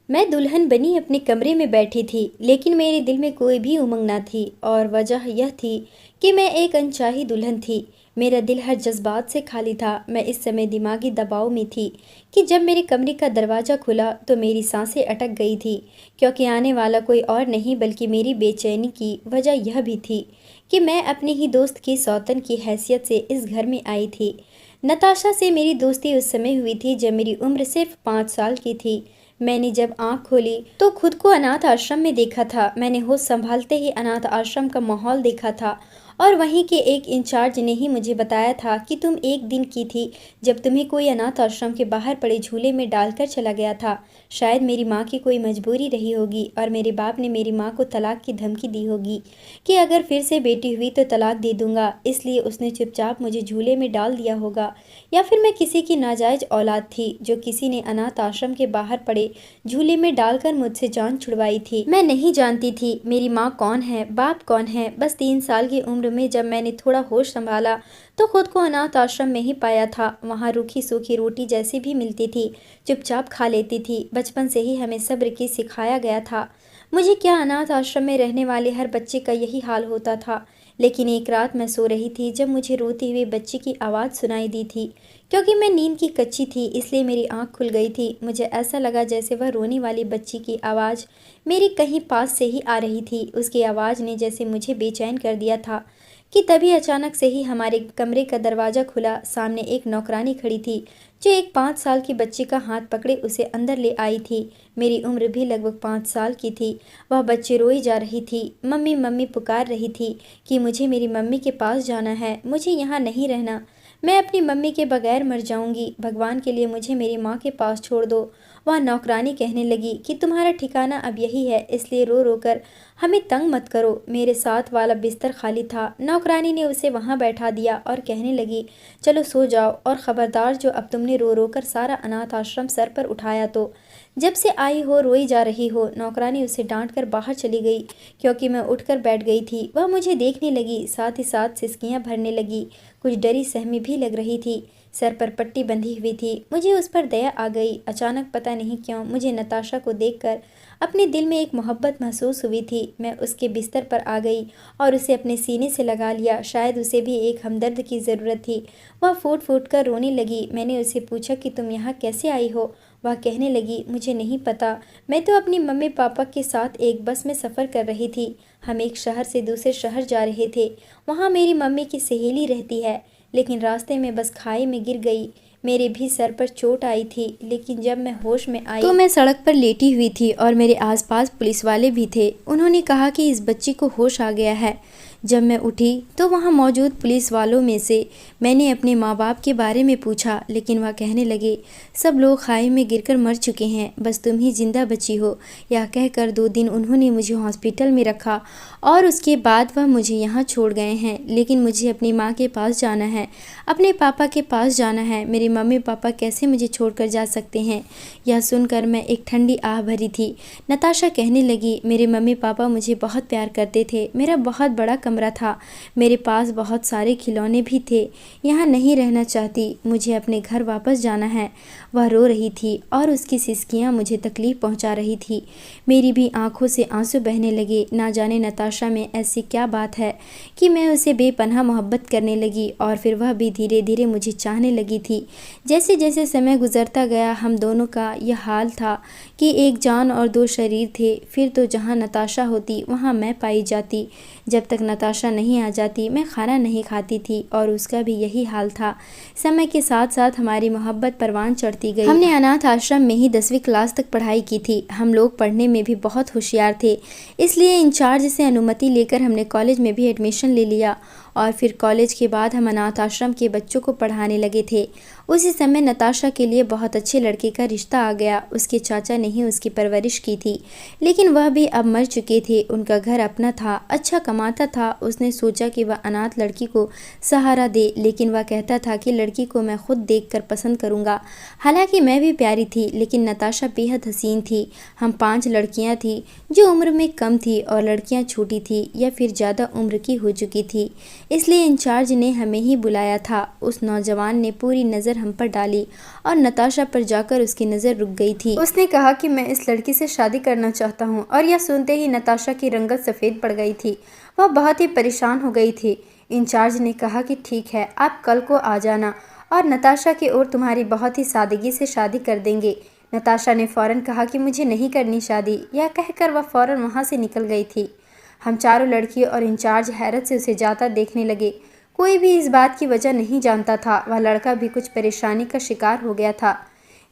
मैं दुल्हन बनी अपने कमरे में बैठी थी, लेकिन मेरे दिल में कोई भी उमंग ना थी। और वजह यह थी कि मैं एक अनचाही दुल्हन थी। मेरा दिल हर जज्बात से खाली था। मैं इस समय दिमागी दबाव में थी कि जब मेरे कमरे का दरवाज़ा खुला तो मेरी सांसें अटक गई थी, क्योंकि आने वाला कोई और नहीं बल्कि मेरी बेचैनी की वजह यह भी थी कि मैं अपने ही दोस्त की सौतन की हैसियत से इस घर में आई थी। नताशा से मेरी दोस्ती उस समय हुई थी जब मेरी उम्र सिर्फ 5 साल की थी। मैंने जब आंख खोली तो खुद को अनाथ आश्रम में देखा था। मैंने होश संभालते ही अनाथ आश्रम का माहौल देखा था, और वहीं के एक इंचार्ज ने ही मुझे बताया था कि तुम एक दिन की थी जब तुम्हें कोई अनाथ आश्रम के बाहर पड़े झूले में डालकर चला गया था। शायद मेरी माँ की कोई मजबूरी रही होगी और मेरे बाप ने मेरी माँ को तलाक की धमकी दी होगी कि अगर फिर से बेटी हुई तो तलाक दे दूंगा, इसलिए उसने चुपचाप मुझे झूले में डाल दिया होगा। या फिर मैं किसी की नाजायज औलाद थी जो किसी ने अनाथ आश्रम के बाहर पड़े झूले में डालकर मुझसे जान छुड़वाई थी। मैं नहीं जानती थी मेरी माँ कौन है, बाप कौन है। बस 3 साल की उम्र में जब मैंने थोड़ा होश संभाला तो खुद को अनाथ आश्रम में ही पाया था। वहाँ रूखी सूखी रोटी जैसी भी मिलती थी, चुपचाप खा लेती थी। बचपन से ही हमें सब्र की सिखाया गया था। मुझे क्या, अनाथ आश्रम में रहने वाले हर बच्चे का यही हाल होता था। लेकिन एक रात मैं सो रही थी जब मुझे रोती हुई बच्ची की आवाज़ सुनाई दी थी। क्योंकि मैं नींद की कच्ची थी इसलिए मेरी आंख खुल गई थी। मुझे ऐसा लगा जैसे वह रोने वाली बच्ची की आवाज़ मेरी कहीं पास से ही आ रही थी। उसकी आवाज़ ने जैसे मुझे बेचैन कर दिया था कि तभी अचानक से ही हमारे कमरे का दरवाज़ा खुला। सामने एक नौकरानी खड़ी थी जो एक 5 साल की बच्ची का हाथ पकड़े उसे अंदर ले आई थी। मेरी उम्र भी लगभग 5 साल की थी। वह बच्ची रोई जा रही थी, मम्मी मम्मी पुकार रही थी कि मुझे मेरी मम्मी के पास जाना है, मुझे यहाँ नहीं रहना, मैं अपनी मम्मी के बगैर मर जाऊंगी, भगवान के लिए मुझे मेरी माँ के पास छोड़ दो। वह नौकरानी कहने लगी कि तुम्हारा ठिकाना अब यही है, इसलिए रो रो कर हमें तंग मत करो। मेरे साथ वाला बिस्तर खाली था। नौकरानी ने उसे वहाँ बैठा दिया और कहने लगी, चलो सो जाओ, और ख़बरदार जो अब तुमने रो रो कर सारा अनाथ आश्रम सर पर उठाया तो जब से आई हो रोई जा रही हो। नौकरानी उसे डांट कर बाहर चली गई। क्योंकि मैं उठकर बैठ गई थी वह मुझे देखने लगी, साथ ही साथ सिसकियाँ भरने लगी। कुछ डरी सहमी भी लग रही थी। सर पर पट्टी बंधी हुई थी। मुझे उस पर दया आ गई। अचानक पता नहीं क्यों मुझे नताशा को देखकर अपने दिल में एक मोहब्बत महसूस हुई थी। मैं उसके बिस्तर पर आ गई और उसे अपने सीने से लगा लिया। शायद उसे भी एक हमदर्द की ज़रूरत थी। वह फूट फूट कर रोने लगी। मैंने उसे पूछा कि तुम यहाँ कैसे आई हो। वह कहने लगी, मुझे नहीं पता, मैं तो अपनी मम्मी पापा के साथ एक बस में सफ़र कर रही थी। हम एक शहर से दूसरे शहर जा रहे थे। वहाँ मेरी मम्मी की सहेली रहती है, लेकिन रास्ते में बस खाई में गिर गई। मेरे भी सर पर चोट आई थी, लेकिन जब मैं होश में आई तो मैं सड़क पर लेटी हुई थी और मेरे आसपास पुलिस वाले भी थे। उन्होंने कहा कि इस बच्ची को होश आ गया है। जब मैं उठी तो वहाँ मौजूद पुलिस वालों में से मैंने अपने माँ बाप के बारे में पूछा, लेकिन वह कहने लगे सब लोग खाई में गिरकर मर चुके हैं, बस तुम ही जिंदा बची हो। यह कहकर 2 दिन उन्होंने मुझे हॉस्पिटल में रखा और उसके बाद वह मुझे यहाँ छोड़ गए हैं। लेकिन मुझे अपनी माँ के पास जाना है, अपने पापा के पास जाना है। मेरे मम्मी पापा कैसे मुझे छोड़कर जा सकते हैं। यह सुनकर मैं एक ठंडी आह भरी थी। नताशा कहने लगी, मेरे मम्मी पापा मुझे बहुत प्यार करते थे। मेरा बहुत बड़ा कमरा था, मेरे पास बहुत सारे खिलौने भी थे। यहाँ नहीं रहना चाहती, मुझे अपने घर वापस जाना है। वह रो रही थी और उसकी सिसकियाँ मुझे तकलीफ़ पहुँचा रही थी। मेरी भी आंखों से आंसू बहने लगे। ना जाने नताशा में ऐसी क्या बात है कि मैं उसे बेपनाह मोहब्बत करने लगी और फिर वह भी धीरे धीरे मुझे चाहने लगी थी। जैसे जैसे समय गुजरता गया हम दोनों का यह हाल था कि एक जान और 2 शरीर थे। फिर तो जहाँ नताशा होती वहाँ मैं पाई जाती। जब तक नताशा नहीं आ जाती मैं खाना नहीं खाती थी और उसका भी यही हाल था। समय के साथ साथ हमारी मोहब्बत परवान चढ़ती गई। हमने अनाथ आश्रम में ही 10वीं क्लास तक पढ़ाई की थी। हम लोग पढ़ने में भी बहुत होशियार थे, इसलिए इंचार्ज से अनुमति लेकर हमने कॉलेज में भी एडमिशन ले लिया और फिर कॉलेज के बाद हम अनाथ आश्रम के बच्चों को पढ़ाने लगे थे। उसी समय नताशा के लिए बहुत अच्छे लड़के का रिश्ता आ गया। उसके चाचा ने ही उसकी परवरिश की थी, लेकिन वह भी अब मर चुके थे। उनका घर अपना था, अच्छा कमाता था। उसने सोचा कि वह अनाथ लड़की को सहारा दे, लेकिन वह कहता था कि लड़की को मैं खुद देखकर पसंद करूंगा। हालांकि मैं भी प्यारी थी, लेकिन नताशा बेहद हसीन थी। हम 5 लड़कियां थी जो उम्र में कम थी और लड़कियां छोटी थी या फिर ज़्यादा उम्र की हो चुकी थी। इसलिए इंचार्ज ने हमें ही बुलाया था। उस नौजवान ने पूरी नज़र हम पर डाली और नताशा पर जाकर उसकी नज़र रुक गई थी। उसने कहा कि मैं इस लड़की से शादी करना चाहता हूँ, और यह सुनते ही नताशा की रंगत सफ़ेद पड़ गई थी। वह बहुत ही परेशान हो गई थी। इंचार्ज ने कहा कि ठीक है, आप कल को आ जाना और नताशा की ओर तुम्हारी बहुत ही सादगी से शादी कर देंगे। नताशा ने फ़ौरन कहा कि मुझे नहीं करनी शादी। यह कहकर वह फ़ौरन वहाँ से निकल गई थी। हम चारों लड़कियों और इंचार्ज हैरत से उसे जाता देखने लगे। कोई भी इस बात की वजह नहीं जानता था। वह लड़का भी कुछ परेशानी का शिकार हो गया था।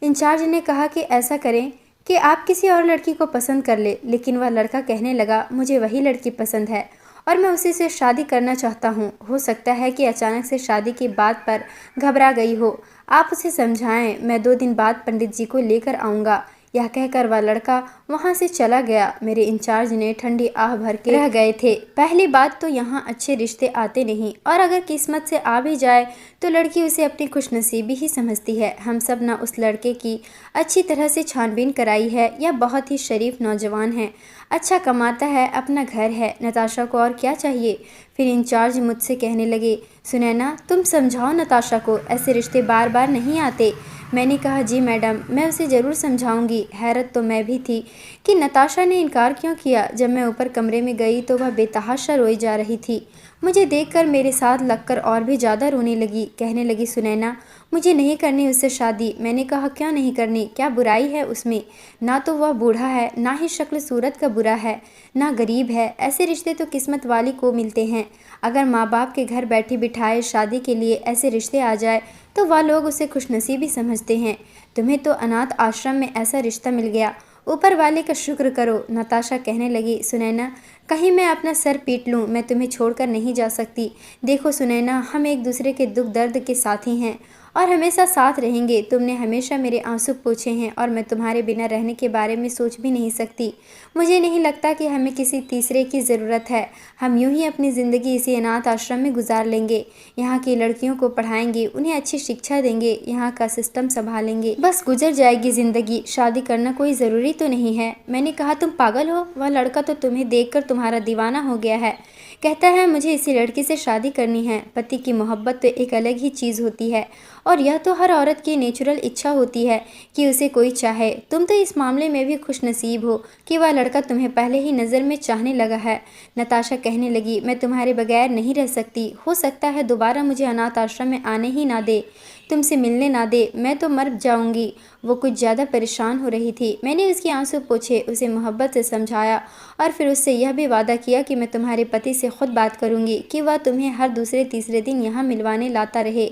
इंचार्ज ने कहा कि ऐसा करें कि आप किसी और लड़की को पसंद कर ले, लेकिन वह लड़का कहने लगा मुझे वही लड़की पसंद है और मैं उसी से शादी करना चाहता हूँ। हो सकता है कि अचानक से शादी की बात पर घबरा गई हो। आप उसे समझाएं, मैं 2 दिन बाद पंडित जी को लेकर आऊँगा। यह कहकर वह लड़का वहाँ से चला गया। मेरे इंचार्ज ने ठंडी आह भर के रह गए थे। पहली बात तो यहाँ अच्छे रिश्ते आते नहीं, और अगर किस्मत से आ भी जाए तो लड़की उसे अपनी खुशनसीबी ही समझती है। हम सब ने उस लड़के की अच्छी तरह से छानबीन कराई है। यह बहुत ही शरीफ नौजवान है, अच्छा कमाता है, अपना घर है। नताशा को और क्या चाहिए। फिर इंचार्ज मुझसे कहने लगे, सुनैना तुम समझाओ नताशा को, ऐसे रिश्ते बार बार नहीं आते। मैंने कहा जी मैडम, मैं उसे ज़रूर समझाऊंगी। हैरत तो मैं भी थी कि नताशा ने इनकार क्यों किया। जब मैं ऊपर कमरे में गई तो वह बेतहाशा रोई जा रही थी। मुझे देखकर मेरे साथ लगकर और भी ज़्यादा रोने लगी। कहने लगी, सुनैना मुझे नहीं करनी उससे शादी। मैंने कहा क्यों नहीं करनी, क्या बुराई है उसमें। ना तो वह बूढ़ा है, ना ही शक्ल सूरत का बुरा है, ना गरीब है। ऐसे रिश्ते तो किस्मत वाली को मिलते हैं। अगर माँ बाप के घर बैठी बिठाए शादी के लिए ऐसे रिश्ते आ जाए तो वह लोग उसे खुशनसीबी समझते हैं। तुम्हें तो अनाथ आश्रम में ऐसा रिश्ता मिल गया, ऊपर वाले का शुक्र करो। नताशा कहने लगी, सुनैना कहीं मैं अपना सर पीट लूँ, मैं तुम्हें छोड़कर नहीं जा सकती। देखो सुनैना, हम एक दूसरे के दुख दर्द के साथी हैं और हमेशा साथ रहेंगे। तुमने हमेशा मेरे आंसू पोंछे हैं और मैं तुम्हारे बिना रहने के बारे में सोच भी नहीं सकती। मुझे नहीं लगता कि हमें किसी तीसरे की ज़रूरत है। हम यूं ही अपनी ज़िंदगी इसी अनाथ आश्रम में गुजार लेंगे। यहाँ की लड़कियों को पढ़ाएंगे, उन्हें अच्छी शिक्षा देंगे, यहाँ का सिस्टम संभालेंगे, बस गुजर जाएगी ज़िंदगी। शादी करना कोई ज़रूरी तो नहीं है। मैंने कहा तुम पागल हो, वह लड़का तो तुम्हें देखकर तुम्हारा दीवाना हो गया है। कहता है मुझे इसी लड़की से शादी करनी है। पति की मोहब्बत तो एक अलग ही चीज़ होती है, और यह तो हर औरत की नेचुरल इच्छा होती है कि उसे कोई चाहे। तुम तो इस मामले में भी खुशनसीब हो कि वह लड़का तुम्हें पहले ही नज़र में चाहने लगा है। नताशा कहने लगी, मैं तुम्हारे बगैर नहीं रह सकती। हो सकता है दोबारा मुझे अनाथ आश्रम में आने ही ना दे, तुमसे मिलने ना दे, मैं तो मर जाऊंगी। वो कुछ ज़्यादा परेशान हो रही थी। मैंने उसके आंसू पोंछे, उसे मोहब्बत से समझाया और फिर उससे यह भी वादा किया कि मैं तुम्हारे पति से खुद बात करूंगी कि वह तुम्हें हर दूसरे तीसरे दिन यहाँ मिलवाने लाता रहे।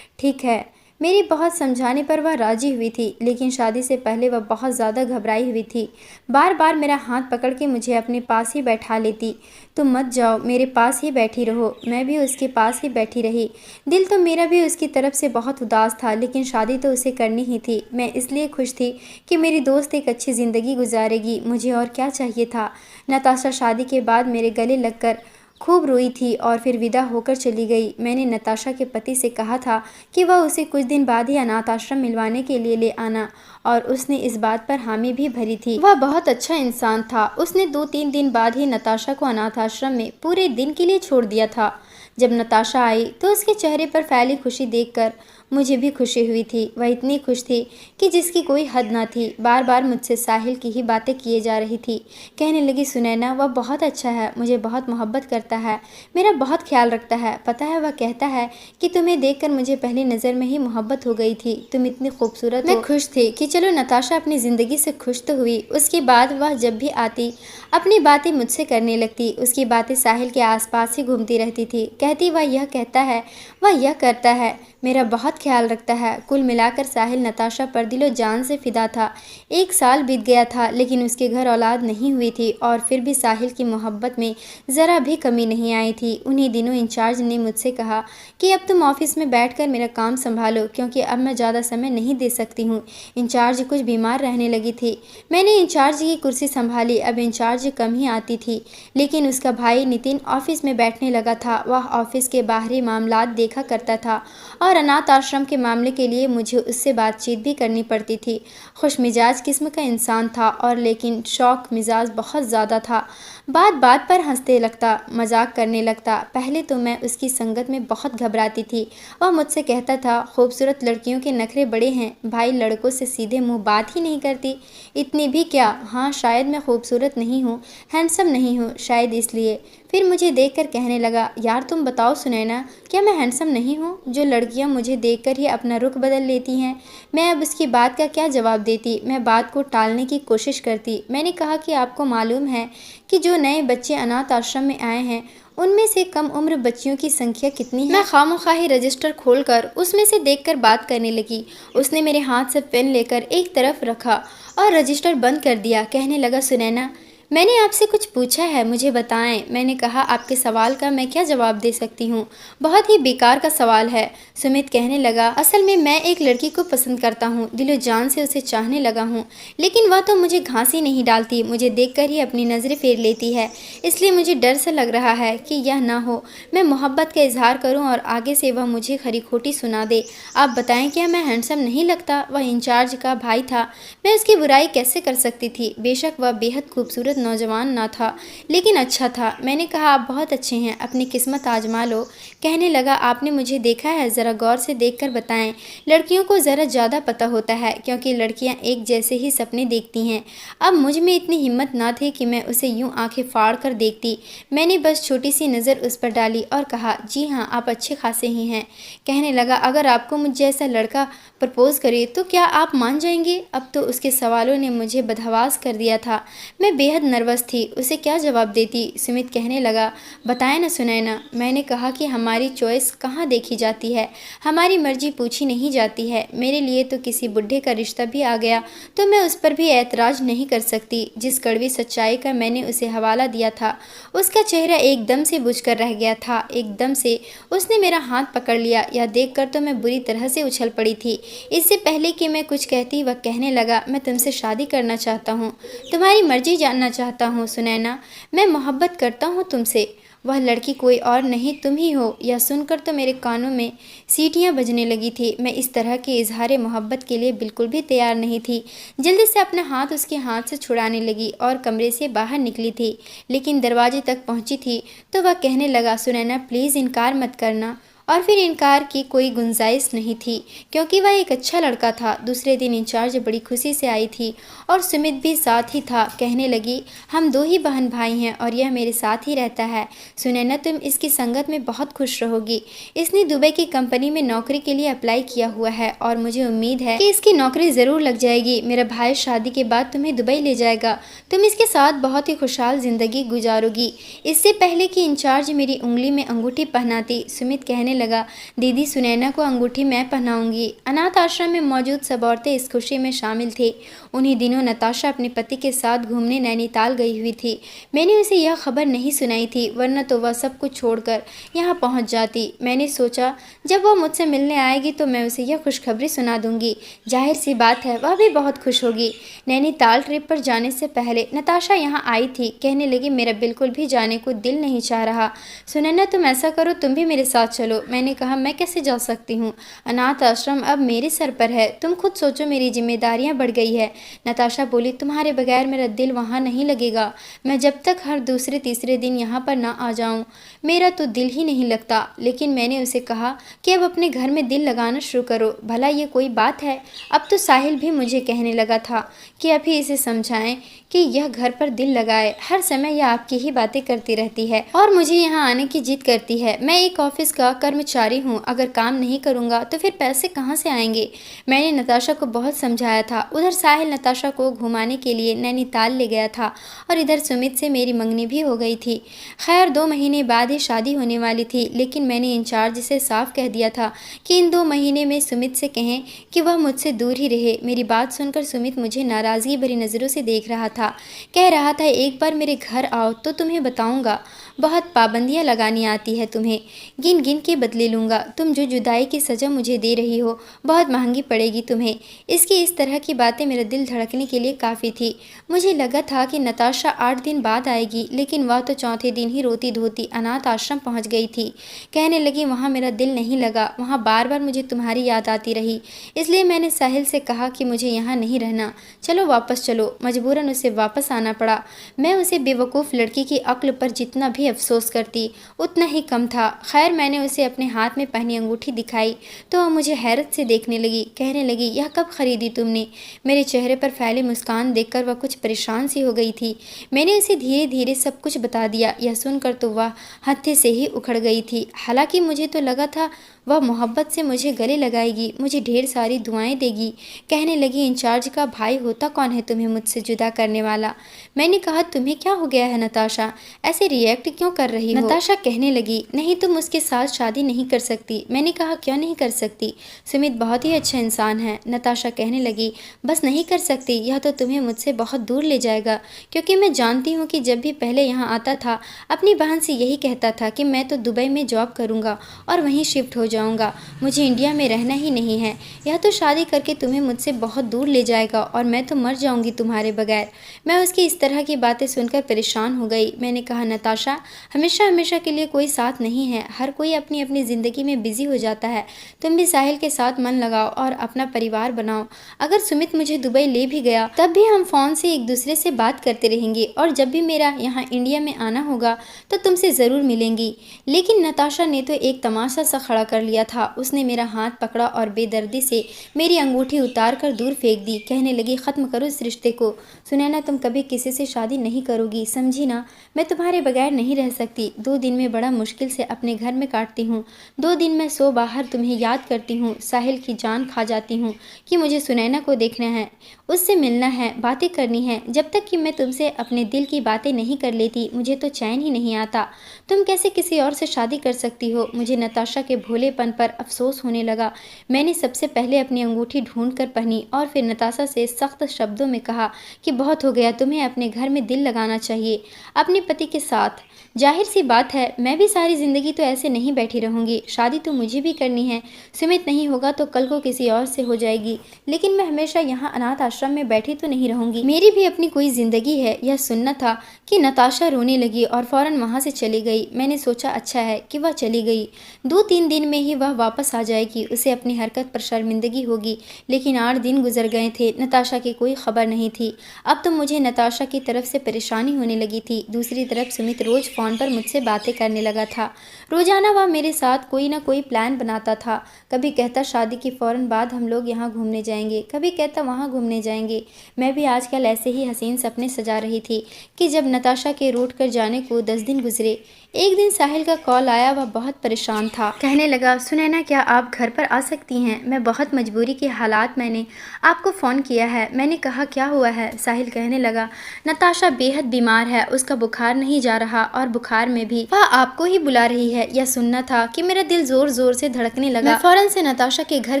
ठीक है। मेरी बहुत समझाने पर वह राजी हुई थी, लेकिन शादी से पहले वह बहुत ज़्यादा घबराई हुई थी। बार बार मेरा हाथ पकड़ के मुझे अपने पास ही बैठा लेती। तुम मत जाओ, मेरे पास ही बैठी रहो। मैं भी उसके पास ही बैठी रही। दिल तो मेरा भी उसकी तरफ से बहुत उदास था, लेकिन शादी तो उसे करनी ही थी। मैं इसलिए खुश थी कि मेरी दोस्त एक अच्छी ज़िंदगी गुजारेगी। मुझे और क्या चाहिए था। नताशा शादी के बाद मेरे गले लगकर खूब रोई थी और फिर विदा होकर चली गई। मैंने नताशा के पति से कहा था कि वह उसे कुछ दिन बाद ही अनाथ आश्रम मिलवाने के लिए ले आना, और उसने इस बात पर हामी भी भरी थी। वह बहुत अच्छा इंसान था। उसने 2-3 दिन बाद ही नताशा को अनाथ आश्रम में पूरे दिन के लिए छोड़ दिया था। जब नताशा आई तो उसके चेहरे पर फैली खुशी देखकर मुझे भी खुशी हुई थी। वह इतनी खुश थी कि जिसकी कोई हद ना थी। बार बार मुझसे साहिल की ही बातें किए जा रही थी। कहने लगी, सुनैना वह बहुत अच्छा है, मुझे बहुत मोहब्बत करता है, मेरा बहुत ख्याल रखता है। पता है वह कहता है कि तुम्हें देखकर मुझे पहली नज़र में ही मोहब्बत हो गई थी। तुम इतनी खूबसूरत हो। मैं खुश थी कि चलो नताशा अपनी ज़िंदगी से खुश तो हुई। उसके बाद वह जब भी आती अपनी बातें मुझसे करने लगती। उसकी बातें साहिल के आसपास ही घूमती रहती थी। कहती वह यह कहता है, वह यह करता है, मेरा बहुत ख्याल रखता है। कुल मिलाकर साहिल नताशा पर दिलो जान से फिदा था। 1 साल बीत गया था, लेकिन उसके घर औलाद नहीं हुई थी, और फिर भी साहिल की मोहब्बत में ज़रा भी कमी नहीं आई थी। उन्हीं दिनों इंचार्ज ने मुझसे कहा कि अब तुम ऑफिस में बैठकर मेरा काम संभालो, क्योंकि अब मैं ज़्यादा समय नहीं दे सकती हूँ। इंचार्ज कुछ बीमार रहने लगी थी। मैंने इंचार्ज की कुर्सी संभाली। अब इंचार्ज कम ही आती थी, लेकिन उसका भाई नितिन ऑफिस में बैठने लगा था। वह ऑफिस के बाहरी मामलात देखा करता था और अनाथ आश्रम आश्रम के मामले के लिए मुझे उससे बातचीत भी करनी पड़ती थी। खुश मिजाज किस्म का इंसान था और लेकिन शौक मिजाज बहुत ज़्यादा था। बात बात पर हंसते लगता, मजाक करने लगता। पहले तो मैं उसकी संगत में बहुत घबराती थी। वह मुझसे कहता था, खूबसूरत लड़कियों के नखरे बड़े हैं भाई, लड़कों से सीधे मुंह बात ही नहीं करती। इतनी भी क्या, हाँ शायद मैं खूबसूरत नहीं हूँ, हैंडसम नहीं हूँ, शायद इसलिए। फिर मुझे देखकर कहने लगा, यार तुम बताओ सुनैना, क्या मैं हैंडसम नहीं हूँ जो लड़कियाँ मुझे देखकर ही अपना रुख बदल लेती हैं। मैं अब उसकी बात का क्या जवाब देती। मैं बात को टालने की कोशिश करती। मैंने कहा कि आपको मालूम है कि जो नए बच्चे अनाथ आश्रम में आए हैं उनमें से कम उम्र बच्चियों की संख्या कितनी है। मैं खामोखाही रजिस्टर खोलकर उसमें से देखकर बात करने लगी। उसने मेरे हाथ से पेन लेकर एक तरफ रखा और रजिस्टर बंद कर दिया। कहने लगा, सुनैना मैंने आपसे कुछ पूछा है, मुझे बताएं। मैंने कहा, आपके सवाल का मैं क्या जवाब दे सकती हूँ, बहुत ही बेकार का सवाल है। सुमित कहने लगा, असल में मैं एक लड़की को पसंद करता हूँ, दिलो जान से उसे चाहने लगा हूँ, लेकिन वह तो मुझे घास ही नहीं डालती, मुझे देखकर ही अपनी नज़रें फेर लेती है। इसलिए मुझे डर सा लग रहा है कि यह ना हो मैं मोहब्बत का इजहार करूँ और आगे से वह मुझे खरी खोटी सुना दे। आप बताएं, क्या मैं हैंडसम नहीं लगता? वह इंचार्ज का भाई था, मैं उसकी बुराई कैसे कर सकती थी? बेशक वह बेहद खूबसूरत नौजवान ना था, लेकिन अच्छा था। मैंने कहा, आप बहुत अच्छे हैं, अपनी किस्मत आजमा लो। कहने लगा, आपने मुझे देखा है, ज़रा गौर से देखकर बताएं। लड़कियों को ज़रा ज़्यादा पता होता है क्योंकि लड़कियां एक जैसे ही सपने देखती हैं। अब मुझ में इतनी हिम्मत ना थी कि मैं उसे यूं आंखें फाड़ कर देखती। मैंने बस छोटी सी नज़र उस पर डाली और कहा, जी हाँ, आप अच्छे खासे ही हैं। कहने लगा, अगर आपको मुझ जैसा लड़का प्रपोज करे तो क्या आप मान जाएंगे? अब तो उसके सवालों ने मुझे बदहवास कर दिया था। मैं बेहद नर्वस थी, उसे क्या जवाब देती। सुमित कहने लगा, बताए ना सुनैना। मैंने कहा कि हमारी चॉइस कहाँ देखी जाती है, हमारी मर्जी पूछी नहीं जाती है। मेरे लिए तो किसी बुढ़े का रिश्ता भी आ गया तो मैं उस पर भी ऐतराज़ नहीं कर सकती। जिस कड़वी सच्चाई का मैंने उसे हवाला दिया था उसका चेहरा एकदम से बुझ कर रह गया था। एकदम से उसने मेरा हाथ पकड़ लिया। यह देखकर तो मैं बुरी तरह से उछल पड़ी थी। इससे पहले कि मैं कुछ कहती वह कहने लगा, मैं तुमसे शादी करना चाहता हूँ, तुम्हारी मर्जी जानना चाहता हूँ सुनैना, मैं मोहब्बत करता हूँ तुमसे। वह लड़की कोई और नहीं तुम ही हो। यह सुनकर तो मेरे कानों में सीटियां बजने लगी थी। मैं इस तरह के इजहार मोहब्बत के लिए बिल्कुल भी तैयार नहीं थी। जल्दी से अपना हाथ उसके हाथ से छुड़ाने लगी और कमरे से बाहर निकली थी, लेकिन दरवाजे तक पहुंची थी तो वह कहने लगा, सुनैना प्लीज़ इनकार मत करना। और फिर इनकार की कोई गुंजाइश नहीं थी क्योंकि वह एक अच्छा लड़का था। दूसरे दिन इंचार्ज बड़ी खुशी से आई थी और सुमित भी साथ ही था। कहने लगी, हम दो ही बहन भाई हैं और यह मेरे साथ ही रहता है। सुनैना तुम इसकी संगत में बहुत खुश रहोगी। इसने दुबई की कंपनी में नौकरी के लिए अप्लाई किया हुआ है और मुझे उम्मीद है कि इसकी नौकरी ज़रूर लग जाएगी। मेरा भाई शादी के बाद तुम्हें दुबई ले जाएगा, तुम इसके साथ बहुत ही खुशहाल जिंदगी गुजारोगी। इससे पहले कि इंचार्ज मेरी उंगली में अंगूठी पहनाती, सुमित कहने लगा, दीदी सुनैना को अंगूठी मैं पहनाऊंगी। अनाथ आश्रम में मौजूद सब औरतें इस खुशी में शामिल थी। उन्हीं दिनों नताशा अपने पति के साथ घूमने नैनीताल गई हुई थी। मैंने उसे यह खबर नहीं सुनाई थी, वरना तो वह सब कुछ छोड़कर यहाँ पहुँच जाती। मैंने सोचा जब वह मुझसे मिलने आएगी तो मैं उसे यह खुशखबरी सुना दूंगी। जाहिर सी बात है वह भी बहुत खुश होगी। नैनीताल ट्रिप पर जाने से पहले नताशा यहाँ आई थी। कहने लगी, मेरा बिल्कुल भी जाने को दिल नहीं चाह रहा। सुनैना तुम ऐसा करो, तुम भी मेरे साथ चलो। मैंने कहा, मैं कैसे जा सकती हूँ, अनाथ आश्रम अब मेरे सर पर है, तुम खुद सोचो, मेरी जिम्मेदारियाँ बढ़ गई है। नताशा बोली, तुम्हारे बगैर मेरा दिल वहाँ नहीं लगेगा। मैं जब तक हर दूसरे तीसरे दिन यहाँ पर ना आ जाऊँ मेरा तो दिल ही नहीं लगता। लेकिन मैंने उसे कहा कि अब अपने घर में दिल लगाना शुरू करो। भला ये कोई बात है? अब तो साहिल भी मुझे कहने लगा था कि अभी इसे समझाएं कि यह घर पर दिल लगाए। हर समय यह आपकी ही बातें करती रहती है और मुझे यहाँ आने की जिद करती है। मैं एक ऑफिस का कर्मचारी हूँ, अगर काम नहीं करूँगा तो फिर पैसे कहाँ से आएंगे? मैंने नताशा को बहुत समझाया था। उधर साहिल नताशा को घुमाने के लिए नैनीताल ले गया था और इधर सुमित से मेरी मंगनी भी हो गई थी। खैर 2 महीने बाद ही शादी होने वाली थी, लेकिन मैंने इंचार्ज से साफ कह दिया था कि इन 2 महीने में सुमित से कहें कि वह मुझसे दूर ही रहे। मेरी बात सुनकर सुमित मुझे नाराज़गी भरी नज़रों से देख रहा था। कह रहा था, एक बार मेरे घर आओ तो तुम्हें बताऊंगा। बहुत पाबंदियां लगानी आती है तुम्हें, गिन गिन के बदले लूँगा। तुम जो जुदाई की सज़ा मुझे दे रही हो बहुत महंगी पड़ेगी तुम्हें। इसकी इस तरह की बातें मेरा दिल धड़कने के लिए काफ़ी थी। मुझे लगा था कि नताशा 8 दिन बाद आएगी, लेकिन वह तो चौथे दिन ही रोती धोती अनाथ आश्रम पहुँच गई थी। कहने लगी वहाँ मेरा दिल नहीं लगा, वहाँ बार बार मुझे तुम्हारी याद आती रही, इसलिए मैंने साहिल से कहा कि मुझे यहाँ नहीं रहना, चलो वापस चलो। मजबूरन उसे वापस आना पड़ा। मैं उसे बेवकूफ़ लड़की की अक्ल पर जितना भी अफसोस करती उतना ही कम था। खैर मैंने उसे अपने हाथ में पहनी अंगूठी दिखाई तो वह मुझे हैरत से देखने लगी। कहने लगी यह कब खरीदी तुमने? मेरे चेहरे पर फैली मुस्कान देखकर वह कुछ परेशान सी हो गई थी। मैंने उसे धीरे धीरे सब कुछ बता दिया। यह सुनकर तो वह हत्थे से ही उखड़ गई थी। हालांकि मुझे तो लगा था वह मोहब्बत से मुझे गले लगाएगी, मुझे ढेर सारी दुआएं देगी। कहने लगी इंचार्ज का भाई होता कौन है तुम्हें मुझसे जुदा करने वाला? मैंने कहा तुम्हें क्या हो गया है नताशा, ऐसे रिएक्ट क्यों कर रही हो? नताशा कहने लगी नहीं तुम उसके साथ शादी नहीं कर सकती। मैंने कहा क्यों नहीं कर सकती? सुमित बहुत ही अच्छा इंसान है। नताशा कहने लगी बस नहीं कर सकती, यह तो तुम्हें मुझसे बहुत दूर ले जाएगा, क्योंकि मैं जानती हूँ कि जब भी पहले यहाँ आता था अपनी बहन से यही कहता था कि मैं तो दुबई में जॉब करूँगा और वहीं शिफ्ट हो जाऊँगा, मुझे इंडिया में रहना ही नहीं है। यह तो शादी करके तुम्हें मुझसे बहुत दूर ले जाएगा और मैं तो मर जाऊँगी तुम्हारे बगैर। मैं उसकी इस तरह की बातें सुनकर परेशान हो गई। मैंने कहा नताशा हमेशा हमेशा के लिए कोई साथ नहीं है, हर कोई अपनी अपनी ज़िंदगी में बिजी हो जाता है। तुम भी साहिल के साथ मन लगाओ और अपना परिवार बनाओ। अगर सुमित मुझे दुबई ले भी गया तब भी हम फ़ोन से एक दूसरे से बात करते रहेंगे और जब भी मेरा यहाँ इंडिया में आना होगा तो तुमसे ज़रूर मिलेंगी। लेकिन नताशा ने तो एक तमाशा सा खड़ा कर लिया था। उसने मेरा हाथ पकड़ा और बेदर्दी से मेरी अंगूठी उतार कर दूर फेंक दी। कहने लगी ख़त्म करो इस रिश्ते को। सुनैना तुम कभी किसी से शादी नहीं करोगी, समझी ना? मैं तुम्हारे बगैर नहीं रह सकती। 2 दिन में बड़ा मुश्किल से अपने घर में काटती हूँ। 2 दिन मैं सो बाहर तुम्हें याद करती हूँ, साहिल की जान खा जाती हूँ कि मुझे सुनैना को देखना है, उससे मिलना है, बातें करनी है। जब तक कि मैं तुमसे अपने दिल की बातें नहीं कर लेती मुझे तो चैन ही नहीं आता। तुम कैसे किसी और से शादी कर सकती हो? मुझे नताशा के भोलेपन पर अफसोस होने लगा। मैंने सबसे पहले अपनी अंगूठी ढूंढ कर पहनी और फिर नताशा से सख्त शब्दों में कहा कि बहुत हो गया, तुम्हें अपने घर में दिल लगाना चाहिए अपने पति के साथ। जाहिर सी बात है मैं भी सारी ज़िंदगी तो ऐसे नहीं बैठी रहूँगी, शादी तो मुझे भी करनी है। सुमित नहीं होगा तो कल को किसी और से हो जाएगी, लेकिन मैं हमेशा यहाँ अनाथ आश्रम में बैठी तो नहीं रहूँगी, मेरी भी अपनी कोई ज़िंदगी है। यह सुनना था कि नताशा रोने लगी और फ़ौरन वहाँ से चली गई। मैंने सोचा अच्छा है कि वह चली गई, 2-3 दिन में ही वह वापस आ जाएगी, उसे अपनी हरकत पर शर्मिंदगी होगी। लेकिन 8 दिन गुजर गए थे, नताशा की कोई खबर नहीं थी। अब तो मुझे नताशा की तरफ से परेशानी होने लगी थी। दूसरी तरफ सुमित रोज़ फ़ोन पर मुझसे बातें करने लगा था। रोज़ाना वह मेरे साथ कोई ना कोई प्लान बनाता था। कभी कहता शादी के फ़ौरन बाद हम लोग यहाँ घूमने जाएंगे, कभी कहता वहाँ घूमने जाएंगे। मैं भी आजकल ऐसे ही हसीन सपने सजा रही थी कि जब नताशा के रूठ कर जाने को 10 दिन गुजरे। एक दिन साहिल का कॉल आया, वह बहुत परेशान था। कहने लगा सुनैना क्या आप घर पर आ सकती हैं? मैं बहुत मजबूरी के हालात मैंने आपको फ़ोन किया है। मैंने कहा क्या हुआ है? साहिल कहने लगा नताशा बेहद बीमार है, उसका बुखार नहीं जा रहा और बुखार में भी वह आपको ही बुला रही है। यह सुनना था कि मेरा दिल जोर जोर से धड़कने लगा। मैं फौरन से नताशा के घर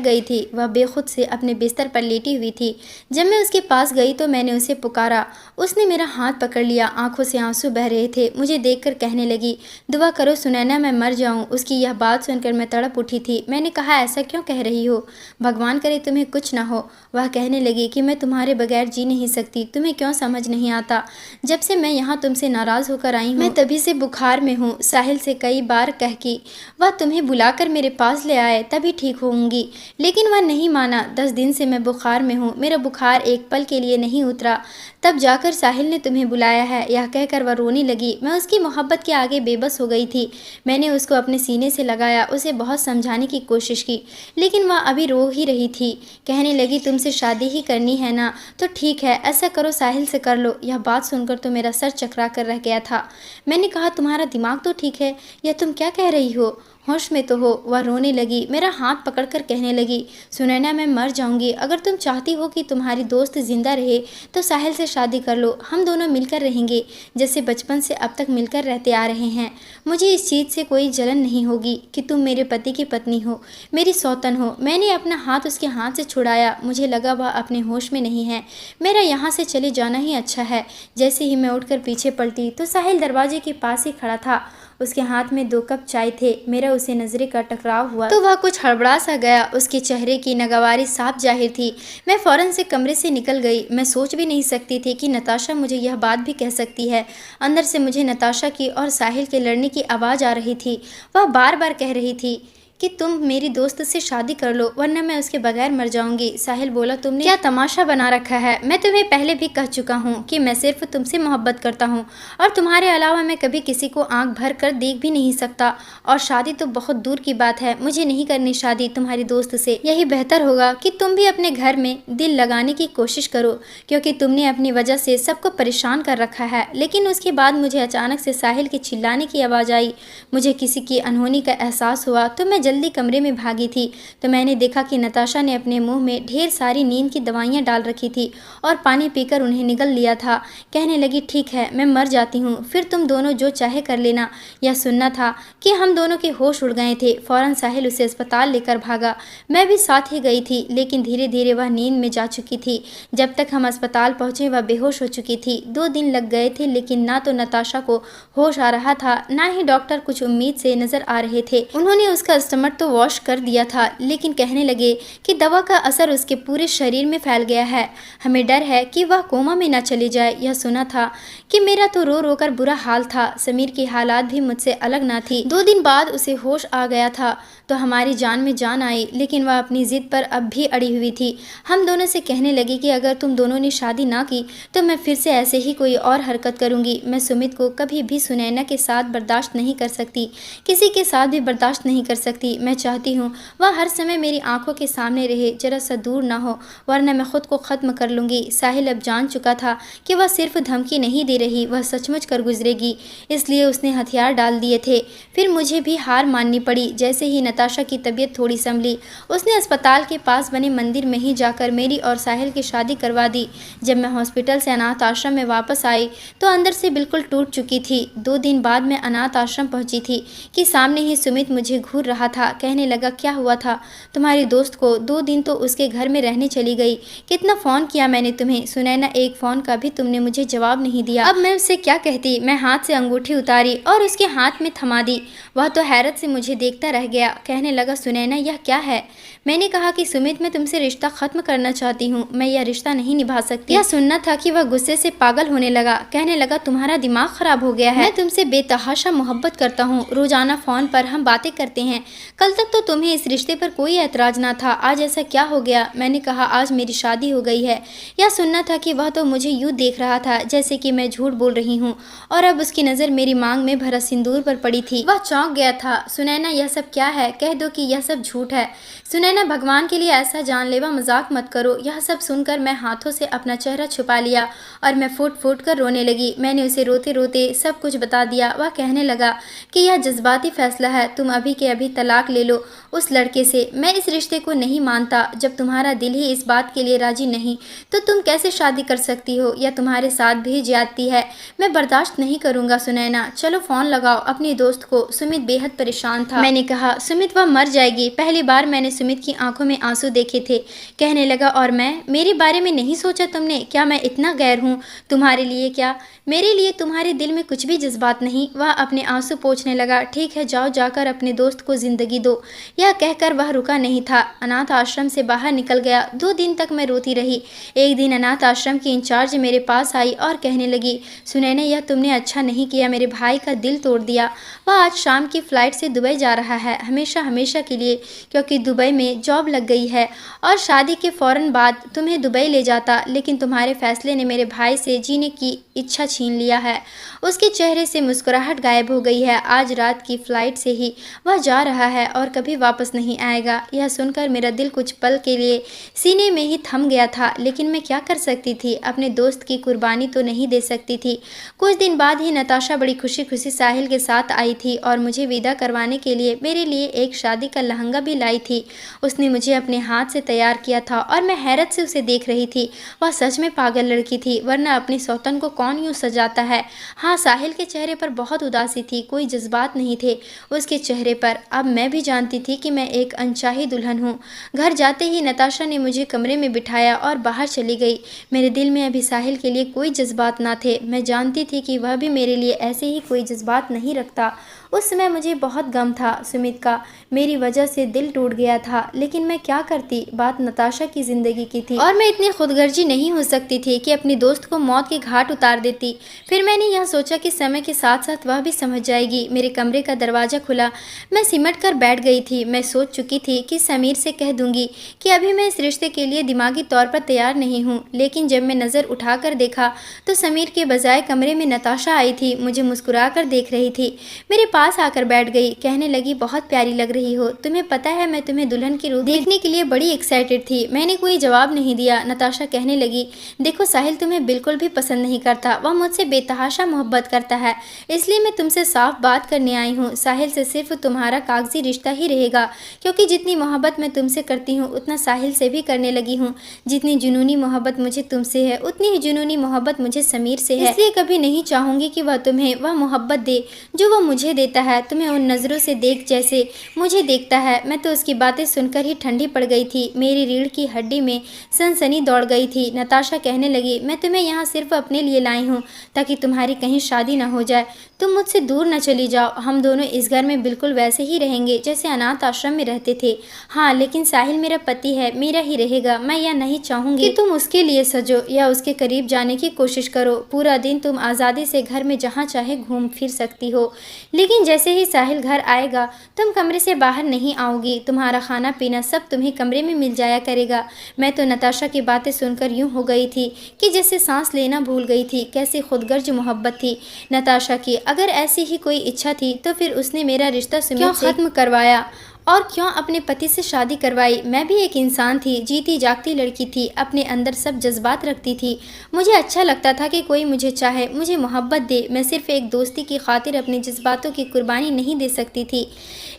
गई थी। वह बेखुद से अपने बिस्तर पर लेटी हुई थी। जब मैं उसके पास गई तो मैंने उसे पुकारा। उसने मेरा हाथ पकड़ लिया, आंखों से आंसू बह रहे थे। मुझे देखकर कहने लगी दुआ करो सुनैना मैं मर जाऊं। उसकी यह बात सुनकर मैं तड़प उठी थी। मैंने कहा ऐसा क्यों कह रही हो? भगवान करे तुम्हें कुछ ना हो। वह कहने लगी कि मैं तुम्हारे बगैर जी नहीं सकती, तुम्हें क्यों समझ नहीं आता? जब से मैं यहाँ तुमसे नाराज़ होकर आई हूँ मैं तभी से बुखार में हूँ। साहिल से कई बार कह कि वह तुम्हें बुलाकर मेरे पास ले आए तभी ठीक होंगी, लेकिन वह नहीं माना। 10 दिन से मैं बुखार में हूँ, मेरा बुखार एक पल के लिए नहीं उतरा, तब जाकर साहिल ने तुम्हें बुलाया है। यह कहकर वह रोने लगी। मैं उसकी मोहब्बत के आगे बेबस हो गई थी। मैंने उसको अपने सीने से लगाया, उसे बहुत समझाने की कोशिश की, लेकिन वह अभी रो ही रही थी। कहने लगी तुमसे शादी ही करनी है ना, तो ठीक है ऐसा करो साहिल से कर लो। यह बात सुनकर तो मेरा सर चकरा कर रह गया था। मैंने कहा तुम्हारा दिमाग तो ठीक है, यह तुम क्या कह रही हो? होश में तो हो। वह रोने लगी, मेरा हाथ पकड़कर कहने लगी सुनैना मैं मर जाऊंगी। अगर तुम चाहती हो कि तुम्हारी दोस्त जिंदा रहे तो साहिल से शादी कर लो, हम दोनों मिलकर रहेंगे जैसे बचपन से अब तक मिलकर रहते आ रहे हैं। मुझे इस चीज़ से कोई जलन नहीं होगी कि तुम मेरे पति की पत्नी हो, मेरी सौतन हो। मैंने अपना हाथ उसके हाथ से छुड़ाया। मुझे लगा वह अपने होश में नहीं है, मेरा यहाँ से चले जाना ही अच्छा है। जैसे ही मैं उठकर पीछे पलटी तो साहिल दरवाजे के पास ही खड़ा था। उसके हाथ में 2 कप चाय थे। मेरा उसे नजरे का टकराव हुआ तो वह कुछ हड़बड़ा सा गया। उसके चेहरे की नागवारी साफ जाहिर थी। मैं फौरन से कमरे से निकल गई। मैं सोच भी नहीं सकती थी कि नताशा मुझे यह बात भी कह सकती है। अंदर से मुझे नताशा की और साहिल के लड़ने की आवाज़ आ रही थी। वह बार बार कह रही थी कि तुम मेरी दोस्त से शादी कर लो वरना मैं उसके बगैर मर जाऊंगी। साहिल बोला, तुमने क्या तमाशा बना रखा है? मैं तुम्हें पहले भी कह चुका हूँ कि मैं सिर्फ तुमसे मोहब्बत करता हूँ और तुम्हारे अलावा मैं कभी किसी को आंख भर कर देख भी नहीं सकता। और शादी तो बहुत दूर की बात है, मुझे नहीं करनी शादी तुम्हारी दोस्त से। यही बेहतर होगा कि तुम भी अपने घर में दिल लगाने की कोशिश करो, क्योंकि तुमने अपनी वजह से सबको परेशान कर रखा है। लेकिन उसके बाद मुझे अचानक से साहिल के चिल्लाने की आवाज़ आई। मुझे किसी की अनहोनी का एहसास हुआ तो मैं जल्दी कमरे में भागी थी तो मैंने देखा कि नताशा ने अपने मुंह में ढेर सारी नींद की दवाइयां डाल रखी थी और पानी पीकर उन्हें निगल लिया था। कहने लगी, ठीक है मैं मर जाती हूँ, फिर तुम दोनों जो चाहे कर लेना। यह सुनना था कि हम दोनों के होश उड़ गए थे। फौरन साहिल उसे अस्पताल लेकर भागा। मैं भी साथ ही गई थी, लेकिन धीरे धीरे वह नींद में जा चुकी थी। जब तक हम अस्पताल पहुंचे वह बेहोश हो चुकी थी। 2 दिन लग गए थे, लेकिन ना तो नताशा को होश आ रहा था, ना ही डॉक्टर कुछ उम्मीद से नजर आ रहे थे। उन्होंने उसका स्टमक तो वॉश कर दिया था, लेकिन कहने लगे कि दवा का असर उसके पूरे शरीर में फैल गया है। हमें डर है कि वह कोमा में न चली जाए। यह सुना था कि मेरा तो रो रो कर बुरा हाल था। समीर की हालात भी मुझसे अलग ना थी। 2 दिन बाद उसे होश आ गया था तो हमारी जान में जान आई, लेकिन वह अपनी जिद पर अब भी अड़ी हुई थी। हम दोनों से कहने लगी कि अगर तुम दोनों ने शादी ना की तो मैं फिर से ऐसे ही कोई और हरकत करूंगी। मैं सुमित को कभी भी सुनैना के साथ बर्दाश्त नहीं कर सकती, किसी के साथ भी बर्दाश्त नहीं कर सकती। मैं चाहती हूँ वह हर समय मेरी आंखों के सामने रहे, जरा सा दूर ना हो, वरना मैं खुद को ख़त्म कर लूँगी। साहिल अब जान चुका था कि वह सिर्फ धमकी नहीं दे रही, वह सचमुच कर गुजरेगी, इसलिए उसने हथियार डाल दिए थे। फिर मुझे भी हार माननी पड़ी। जैसे ही नताशा की तबीयत थोड़ी संभली, उसने अस्पताल के पास बने मंदिर में ही जाकर मेरी और साहिल की शादी करवा दी। जब मैं हॉस्पिटल से अनाथ आश्रम में वापस आई तो अंदर से बिल्कुल टूट चुकी थी। 2 दिन बाद मैं अनाथ आश्रम पहुंची थी कि सामने ही सुमित मुझे घूर रहा था। कहने लगा, क्या हुआ था तुम्हारी दोस्त को? 2 दिन तो उसके घर में रहने चली गई। कितना फ़ोन किया मैंने तुम्हें, सुनैना, एक फ़ोन का भी तुमने मुझे जवाब नहीं दिया। अब मैं उससे क्या कहती? मैं हाथ से अंगूठी उतारी और उसके हाथ में थमा दी। वह तो हैरत से मुझे देखता रह गया। कहने लगा, सुनैना यह क्या है? मैंने कहा कि सुमित, मैं तुमसे रिश्ता ख़त्म करना चाहती हूँ, मैं यह रिश्ता नहीं निभा सकती। यह सुनना था कि वह गुस्से से पागल होने लगा। कहने लगा, तुम्हारा दिमाग ख़राब हो गया है, मैं तुमसे बेतहाशा मोहब्बत करता हूँ, रोज़ाना फ़ोन पर हम बातें करते हैं। कल तक तो तुम्हें इस रिश्ते पर कोई एतराज़ ना था, आज ऐसा क्या हो गया? मैंने कहा, आज मेरी शादी हो गई है। यह सुनना था कि वह तो मुझे यूँ देख रहा था जैसे कि मैं झूठ बोल रही हूँ, और अब उसकी नज़र मेरी मांग में भरा सिंदूर पर पड़ी थी। वह चौंक गया था। सुनैना, यह सब क्या है? कह दो कि यह सब झूठ है। सुनैना, भगवान के लिए ऐसा जानलेवा मजाक मत करो। यह सब सुनकर मैं हाथों से अपना चेहरा छुपा लिया और मैं फूट फूट कर रोने लगी। मैंने उसे रोते रोते सब कुछ बता दिया। वह कहने लगा कि यह जज्बाती फैसला है, तुम अभी के अभी तलाक ले लो उस लड़के से। मैं इस रिश्ते को नहीं मानता। जब तुम्हारा दिल ही इस बात के लिए राजी नहीं तो तुम कैसे शादी कर सकती हो? या तुम्हारे साथ भी ज्यादती है? मैं बर्दाश्त नहीं करूँगा सुनैना, चलो फ़ोन लगाओ अपनी दोस्त को। सुमित बेहद परेशान था। मैंने कहा, सुमित, वह मर जाएगी। पहली बार मैंने सुमित की आंखों में आंसू देखे थे। कहने लगा, और मैं, मेरे बारे में नहीं सोचा तुमने? क्या मैं इतना गैर हूँ तुम्हारे लिए? क्या मेरे लिए तुम्हारे दिल में कुछ भी जज्बात नहीं? वह अपने आंसू पोंछने लगा। ठीक है, जाओ, जाकर अपने दोस्त को जिंदगी दो। यह कहकर वह रुका नहीं था, अनाथ आश्रम से बाहर निकल गया। 2 दिन तक मैं रोती रही। एक दिन अनाथ आश्रम की इंचार्ज मेरे पास आई और कहने लगी, सुनैना, यह तुमने अच्छा नहीं किया, मेरे भाई का दिल तोड़ दिया। वह आज शाम की फ़्लाइट से दुबई जा रहा है, हमेशा हमेशा के लिए, क्योंकि दुबई में जॉब लग गई है और शादी के फ़ौरन बाद तुम्हें दुबई ले जाता, लेकिन तुम्हारे फैसले ने मेरे भाई से जीने की इच्छा छीन लिया है। उसके चेहरे से मुस्कुराहट गायब हो गई है। आज रात की फ़्लाइट से ही वह जा रहा है और कभी वापस नहीं आएगा। यह सुनकर मेरा दिल कुछ पल के लिए सीने में ही थम गया था, लेकिन मैं क्या कर सकती थी? अपने दोस्त की कुर्बानी तो नहीं दे सकती थी। कुछ दिन बाद ही नताशा बड़ी खुशी खुशी साहिल के साथ आई थी और मुझे विदा करवाने के लिए मेरे लिए एक शादी का लहंगा भी लाई थी। उसने मुझे अपने हाथ से तैयार किया था और मैं हैरत से उसे देख रही थी। वह सच में पागल लड़की थी, वरना अपनी सौतन को कौन यूँ सजाता है। हाँ, साहिल के चेहरे पर बहुत उदासी थी, कोई जज्बात नहीं थे उसके चेहरे पर। अब मैं भी जानती थी कि मैं एक अनचाही दुल्हन हूँ। घर जाते ही नताशा ने मुझे कमरे में बिठाया और बाहर चली गई। मेरे दिल में अभी साहिल के लिए कोई जज्बात ना थे। मैं जानती थी कि वह भी मेरे लिए ऐसे ही कोई जज्बात नहीं रखता। उस समय मुझे बहुत गम था सुमित का, मेरी वजह से दिल टूट गया था, लेकिन मैं क्या करती, बात नताशा की ज़िंदगी की थी और मैं इतनी खुदगर्जी नहीं हो सकती थी कि अपनी दोस्त को मौत के घाट उतार देती। फिर मैंने यह सोचा कि समय के साथ साथ वह भी समझ जाएगी। मेरे कमरे का दरवाज़ा खुला, मैं सिमट कर बैठ गई थी। मैं सोच चुकी थी कि समीर से कह दूंगी कि अभी मैं इस रिश्ते के लिए दिमागी तौर पर तैयार नहीं हूँ, लेकिन जब मैं नज़र उठाकर देखा तो समीर के बजाय कमरे में नताशा आई थी। मुझे मुस्कुरा कर देख रही थी, मेरे पास आकर बैठ गई, कहने लगी बहुत प्यारी लग रही हो, तुम्हें पता है मैं तुम्हें दुल्हन की रूप देखने के लिए बड़ी एक्साइटेड थी। मैंने कोई जवाब नहीं दिया। नताशा कहने लगी, देखो साहिल तुम्हें बिल्कुल भी पसंद नहीं करता, वह मुझसे बेतहाशा मोहब्बत करता है, इसलिए मैं तुमसे साफ बात करने आई हूँ। साहिल से सिर्फ तुम्हारा कागजी रिश्ता ही रहेगा, क्योंकि जितनी मोहब्बत मैं तुमसे करती हूँ उतना साहिल से भी करने लगी हूँ। जितनी जुनूनी मोहब्बत मुझे तुमसे है उतनी ही जुनूनी मोहब्बत मुझे समीर से है, इसलिए कभी नहीं चाहूंगी कि वह तुम्हें वह मोहब्बत दे जो वह मुझे देता है। तुम्हें उन नज़रों से देख जैसे मुझे देखता है। मैं तो उसकी बातें सुनकर ही ठंडी पड़ गई थी, मेरी रीढ़ की हड्डी में सनसनी दौड़ गई थी। नताशा कहने लगी, मैं तुम्हें यहाँ सिर्फ अपने लिए लाई हूँ ताकि तुम्हारी कहीं शादी न हो जाए, तुम मुझसे दूर न चली जाओ, हम दोनों इस घर में बिल्कुल वैसे ही रहेंगे जैसे अनाथ आश्रम में रहते थे। हाँ, लेकिन साहिल मेरा पति है, मेरा ही रहेगा। मैं यह नहीं चाहूँगी कि तुम उसके लिए सजो या उसके करीब जाने की कोशिश करो। पूरा दिन तुम आज़ादी से घर में जहाँ चाहे घूम फिर सकती हो, लेकिन जैसे ही साहिल घर आएगा तुम कमरे से बाहर नहीं आओगी। तुम्हारा खाना पीना सब तुम्हें कमरे में मिल जाया करेगा। मैं तो नताशा की बातें सुनकर यूं हो गई थी कि जैसे सांस लेना भूल गई थी। कैसी खुदगर्ज मोहब्बत थी नताशा की। अगर ऐसी ही कोई इच्छा थी तो फिर उसने मेरा रिश्ता सुमित से खत्म करवाया और क्यों अपने पति से शादी करवाई। मैं भी एक इंसान थी, जीती जागती लड़की थी, अपने अंदर सब जज्बात रखती थी। मुझे अच्छा लगता था कि कोई मुझे चाहे, मुझे मोहब्बत दे। मैं सिर्फ एक दोस्ती की खातिर अपने जज्बातों की कुर्बानी नहीं दे सकती थी।